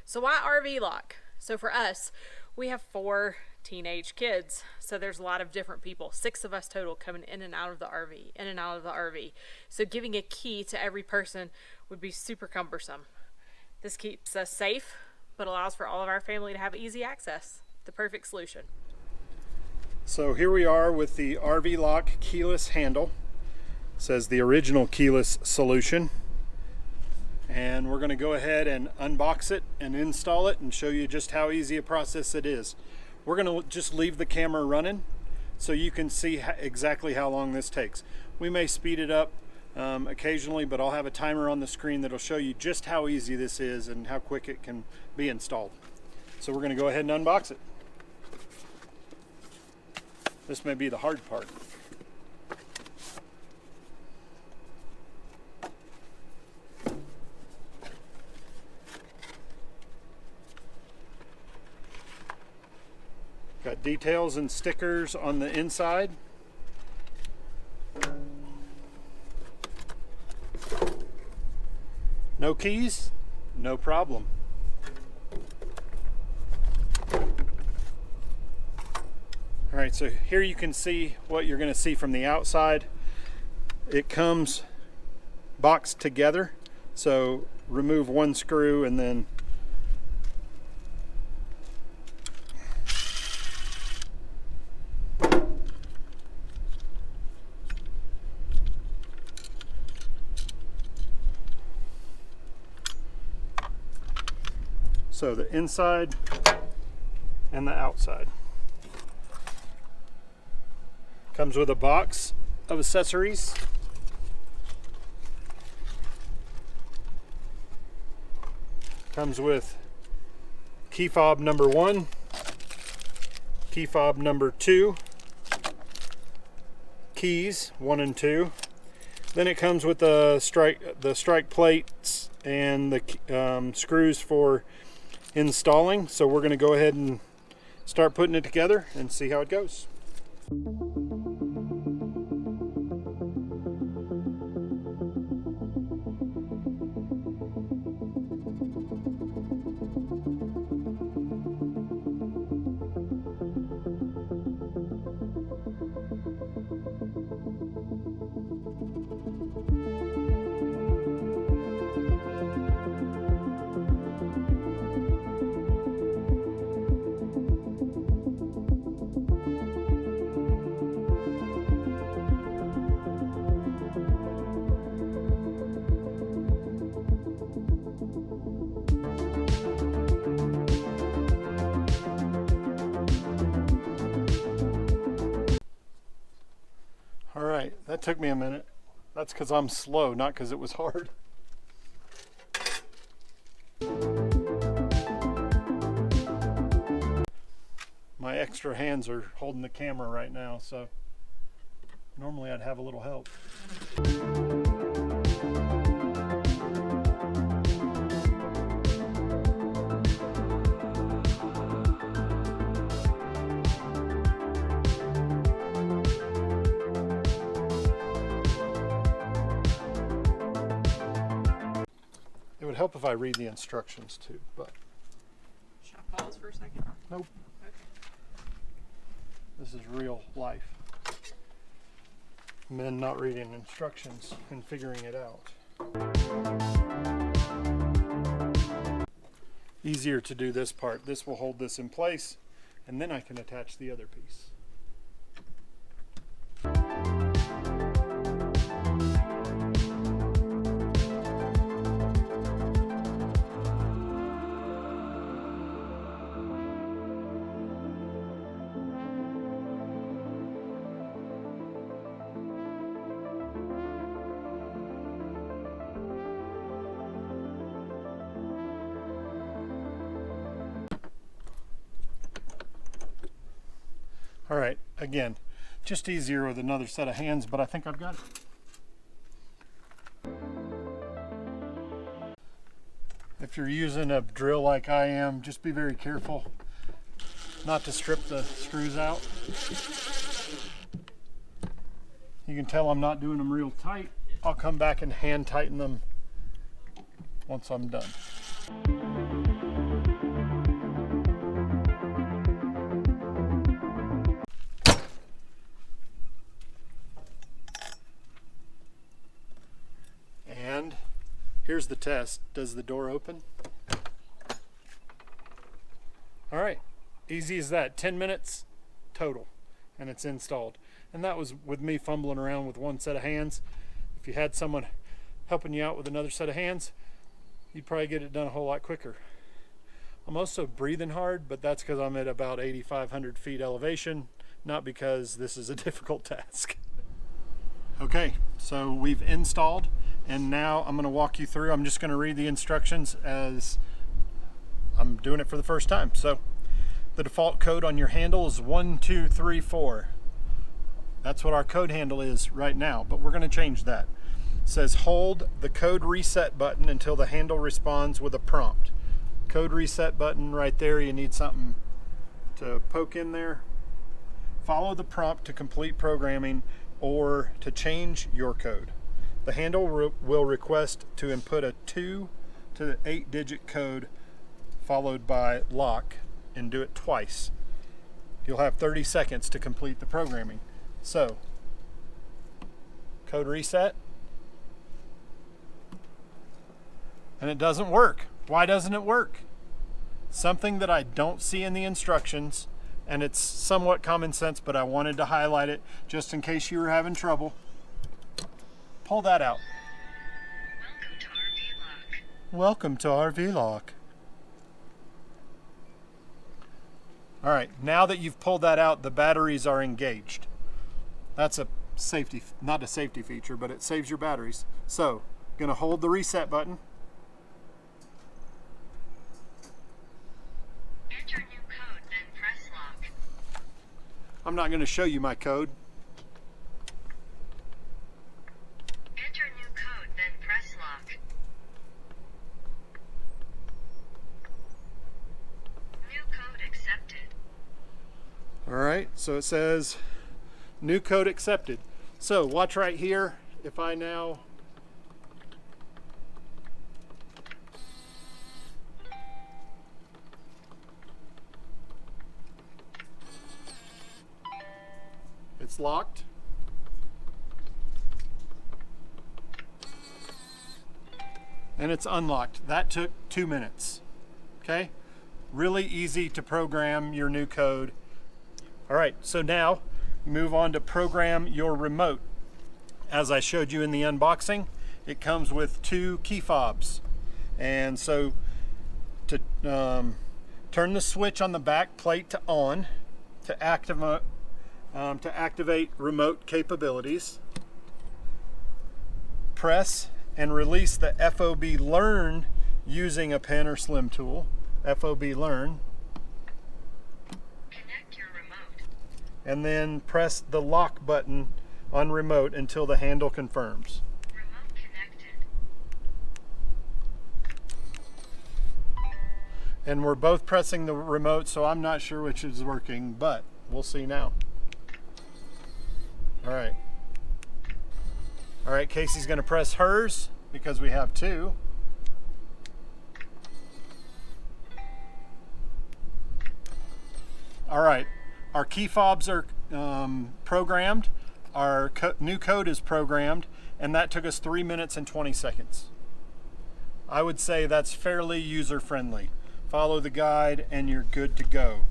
So why RV lock? So for us, we have 4 teenage kids. So there's a lot of different people, 6 of us total, coming in and out of the RV, So giving a key to every person would be super cumbersome. This keeps us safe, but allows for all of our family to have easy access. The perfect solution. So here we are with the RV lock keyless handle. It says the original keyless solution. And we're going to go ahead and unbox it and install it and show you just how easy a process it is. We're going to just leave the camera running so you can see exactly how long this takes. We may speed it up occasionally, but I'll have a timer on the screen that'll show you just how easy this is and how quick it can be installed. So we're going to go ahead and unbox it. This may be the hard part. Got details and stickers on the inside. No keys? No problem. Alright, so here you can see what you're going to see from the outside. It comes boxed together, so remove one screw and then so the inside and the outside. Comes with a box of accessories. Comes with key fob number 1, key fob number 2, keys 1 and 2. Then it comes with the strike plates and the screws for installing. So we're going to go ahead and start putting it together and see how it goes. Alright, that took me a minute. That's because I'm slow, not because it was hard. My extra hands are holding the camera right now, so normally I'd have a little help. It would help if I read the instructions too, but... Should I pause for a second? Nope. Okay. This is real life. Men not reading instructions and figuring it out. Easier to do this part. This will hold this in place, and then I can attach the other piece. All right, again, just easier with another set of hands, but I think I've got it. If you're using a drill like I am, just be very careful not to strip the screws out. You can tell I'm not doing them real tight. I'll come back and hand tighten them once I'm done. the test. Does the door open? All right, easy as that. 10 minutes total, and it's installed. And that was with me fumbling around with one set of hands. If you had someone helping you out with another set of hands, you'd probably get it done a whole lot quicker. I'm also breathing hard, but that's because I'm at about 8,500 feet elevation, not because this is a difficult task. Okay, so we've installed, and now I'm going to walk you through. I'm just going to read the instructions as I'm doing it for the first time. So the default code on your handle is 1234. That's what our code handle is right now, but we're going to change that. It says hold the code reset button until the handle responds with a prompt. Code reset button right there. You need something to poke in there. Follow the prompt to complete programming or to change your code. The handle will request to input a 2 to 8 digit code followed by lock, and do it twice. You'll have 30 seconds to complete the programming. So, code reset, and it doesn't work. Why doesn't it work? Something that I don't see in the instructions, and it's somewhat common sense, but I wanted to highlight it just in case you were having trouble. Pull that out. Welcome to RV Lock. All right, now that you've pulled that out, the batteries are engaged. That's a safety, not a safety feature, but it saves your batteries. So, gonna hold the reset button. Enter new code, then press lock. I'm not gonna show you my code. Enter new code, then press lock. New code accepted. All right, so it says new code accepted. So watch right here. If I now it's locked. And it's unlocked. That took 2 minutes. Okay? Really easy to program your new code. All right, so now move on to program your remote. As I showed you in the unboxing, it comes with 2 key fobs. And so to turn the switch on the back plate to on to activate remote capabilities, press and release the FOB learn using a pen or slim tool. FOB learn. Connect your remote. And then press the lock button on remote until the handle confirms. Remote connected. And we're both pressing the remote, so I'm not sure which is working, but we'll see now. All right. All right, Casey's gonna press hers because we have 2. All right, our key fobs are programmed. Our new code is programmed, and that took us 3 minutes and 20 seconds. I would say that's fairly user-friendly. Follow the guide and you're good to go.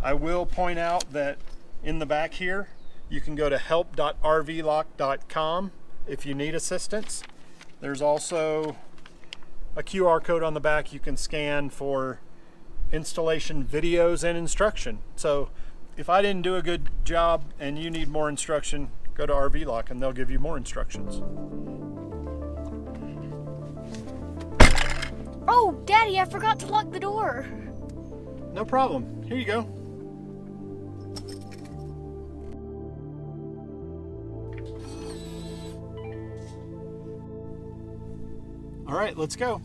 I will point out that in the back here, you can go to help.rvlock.com if you need assistance. There's also a QR code on the back you can scan for installation videos and instruction. So if I didn't do a good job and you need more instruction, go to RV Lock and they'll give you more instructions. Oh, Daddy, I forgot to lock the door. No problem. Here you go. All right, let's go.